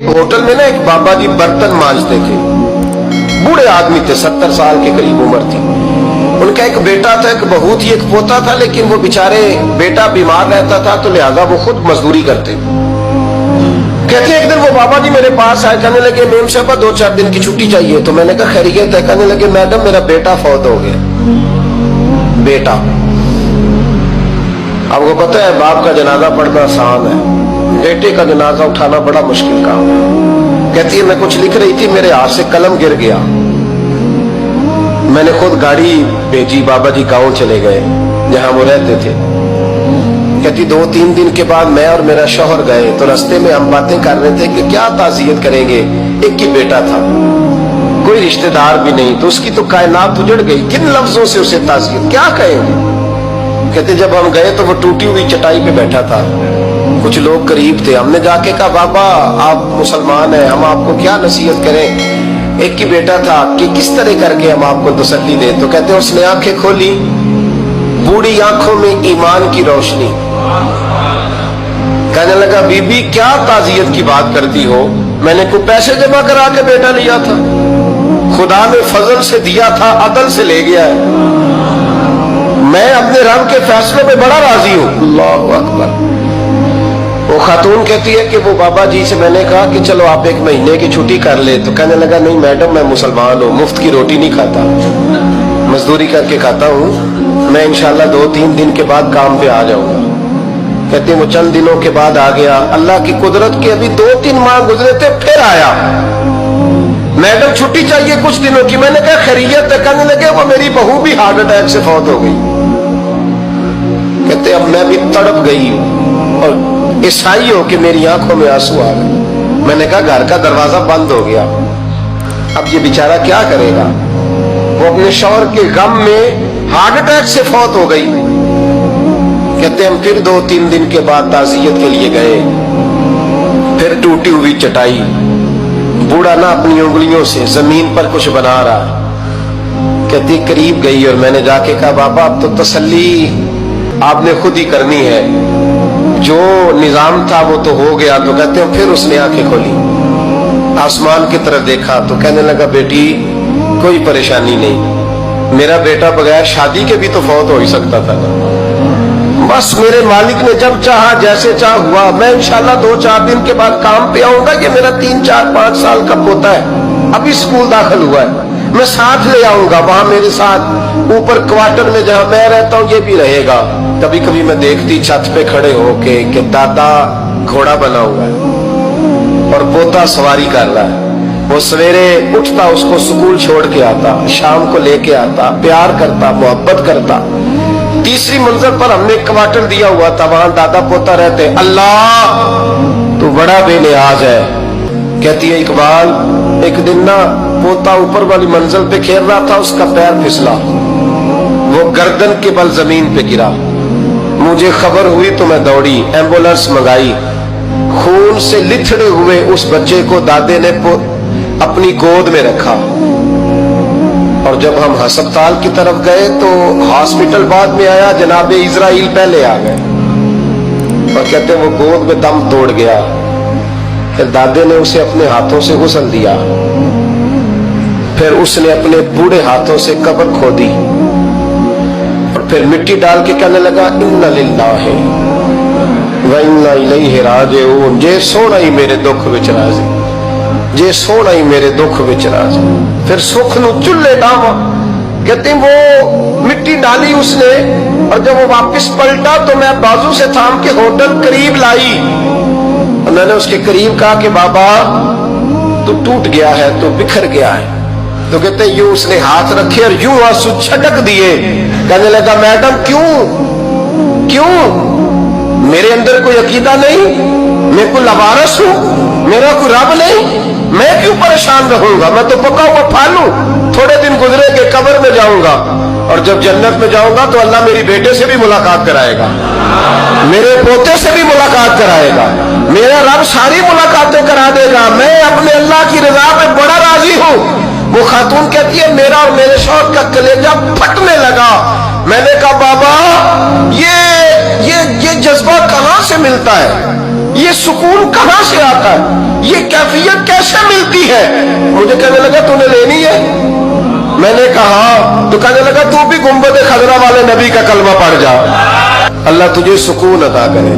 Hotel में ना एक बाबा जी बर्तन मांजते थे। बूढ़े आदमी थे, 70 साल के करीब उम्र थी। उनका एक बेटा था, एक बहू थी, एक पोता था, लेकिन वो बेचारे बेटा बीमार रहता था तो लिहाजा वो खुद मजदूरी करते। कहते हैं एक दिन वो बाबा जी मेरे पास आए, कहने लगे मेम साहब 2-4 दिन की छुट्टी चाहिए। तो मैंने कहा खैरियत है? कहने लगे मैडम मेरा बेटा फौत हो गया। बेटा, आपको पता है बाप का जनाजा पढ़ना आसान है, बेटे का जनाजा उठाना बड़ा मुश्किल काम है। कहती है मैं कुछ लिख रही थी, मेरे हाथ से कलम गिर गया। मैंने खुद गाड़ी भेजी, बाबा जी गांव चले गए जहां वो रहते थे। कहती 2-3 दिन के बाद मैं और मेरा शौहर गए तो रास्ते में हम बातें कर रहे थे कि क्या ताज़ियत करेंगे। एक ही बेटा था, कोई रिश्तेदार भी नहीं, तो उसकी तो कायनात उजड़ गई। किन लफ्जों से उसे ताज़ियत क्या कहेंगे। कहते जब हम गए तो वो टूटी हुई चटाई पे बैठा था, कुछ लोग करीब थे। हमने जाके कहा बाबा आप मुसलमान हैं, हम आपको क्या नसीहत करें। एक ही बेटा था कि किस तरह करके हम आपको तसल्ली दें। तो कहते उसने आंखें खोली, बूढ़ी आंखों में ईमान की रोशनी। कहने लगा बीबी क्या ताज़ियत की बात करती हो, मैंने कोई पैसे जमा करा के बेटा लिया था, खुदा ने फजल से दिया था, अदल से ले गया है। मैं अपने रब के फैसलों में बड़ा राजी हूं। अल्लाहु अकबर। वो खातून कहती है कि वो बाबा जी से मैंने कहा कि चलो आप 1 महीने की छुट्टी कर ले। तो कहने लगा नहीं मैडम मैं मुसलमान हूँ, मुफ्त की रोटी नहीं खाता, मजदूरी करके खाता हूँ। मैं इंशाल्लाह 2-3 दिन के बाद काम पे आ जाऊंगा। कहते हैं वो चंद दिनों के बाद आ गया। अल्लाह की कुदरत के अभी 2-3 माह गुजरे थे, फिर आया। मैडम छुट्टी चाहिए कुछ दिनों की। मैंने कहा खैरियत है? कहने लगे वो मेरी बहू भी हार्ट अटैक से फौत हो गई। कहते अब मैं भी तड़प गई और ईसाई हो कि मेरी आंखों में आंसू आ गए। मैंने कहा घर का दरवाजा बंद हो गया, अब ये बेचारा क्या करेगा। वो अपने शौहर के गम में हार्ट अटैक से फौत हो गई। कहते हम फिर 2-3 दिन के बाद ताज़ियत के लिए गए, फिर टूटी हुई चटाई, बूढ़ा ना अपनी उंगलियों से जमीन पर कुछ बना रहा। कहती करीब गई और मैंने जाके कहा बाबा अब तो तसल्ली आपने खुद ही करनी है, जो निजाम था वो तो हो गया। तो कहते हैं फिर उसने आंखें खोली, आसमान की तरफ देखा तो कहने लगा बेटी कोई परेशानी नहीं, मेरा बेटा बगैर शादी के भी तो फौत हो ही सकता था ना। बस मेरे मालिक ने जब चाहा जैसे चाह हुआ। मैं इंशाल्लाह 2-4 दिन के बाद काम पे आऊंगा। ये मेरा 3-4-5 साल का पोता है, अभी स्कूल दाखिल हुआ है, मैं साथ ले आऊंगा। वहां मेरे साथ ऊपर क्वार्टर में जहां मैं रहता हूं ये भी रहेगा। कभी कभी मैं देखती छत पे खड़े होके कि दादा घोड़ा बना हुआ है और पोता सवारी कर रहा है। वो सवेरे उठता, उसको स्कूल छोड़ के आता, शाम को लेके आता, प्यार करता, मोहब्बत करता। तीसरी मंजिल पर हमने क्वार्टर दिया हुआ था, वहां दादा पोता रहते। अल्लाह तू बड़ा बेनियाज है। कहती है इकबाल एक दिन ना पोता ऊपर वाली मंजिल पे खेल रहा था, उसका पैर फिसला, वो गर्दन के बल जमीन पे गिरा। मुझे खबर हुई तो मैं दौड़ी, एम्बुलेंस मंगाई। खून से लिथड़े हुए उस बच्चे को दादे ने अपनी गोद में रखा। और जब हम अस्पताल की तरफ गए तो हॉस्पिटल बाद में आया, जनाबे इजराइल पहले आ गए और कहते वो गोद में दम तोड़ गया। फिर दादे ने उसे अपने हाथों से गुस्ल दिया, फिर उसने अपने बूढ़े हाथों से कब्र खोदी और फिर मिट्टी डाल के कहने लगा इन्ना लिल्लाहि व इन्ना इलैहि राजिऊन। जे सोना ही मेरे दुख विच राजी, जे सोना ही मेरे दुख विच राजी। फिर सुख नु चुल्ले डावा। कहते वो मिट्टी डाली उसने और जब वो वापस पलटा तो मैं बाजू से थाम के होटल करीब लाई और मैंने उसके करीब कहा कि बाबा तू टूट गया है, तू बिखर गया है। तो कहते यूं उसने हाथ रखे और यूं आंसू छटक दिए। कहने लगा मैडम क्यों क्यों, मेरे अंदर कोई अकीदा नहीं, मैं कोई लवारस हूं, मेरा कोई रब नहीं, मैं क्यों परेशान रहूंगा। मैं तो पका हुआ फालू, थोड़े दिन गुजरे के कब्र में जाऊंगा और जब जन्नत में जाऊंगा तो अल्लाह मेरी बेटे से भी मुलाकात कराएगा, मेरे पोते से भी मुलाकात कराएगा, मेरा रब सारी मुलाकातें करा देगा। मैं अपने अल्लाह की रजा पे बड़ा राजी हूं। वो खातून कहती है मेरा और मेरे शौहर का कलेजा फटने लगा। मैंने कहा बाबा ये یہ جذبہ کہاں سے ملتا ہے؟ یہ سکون کہاں سے آتا ہے؟ یہ کیفیت کیسے ملتی ہے؟ مجھے کہنے لگا تو نے لینی ہے؟ میں نے کہا تو کہنے لگا تو بھی گنبد خضرا والے نبی کا کلمہ پڑھ جا، اللہ تجھے سکون عطا کرے۔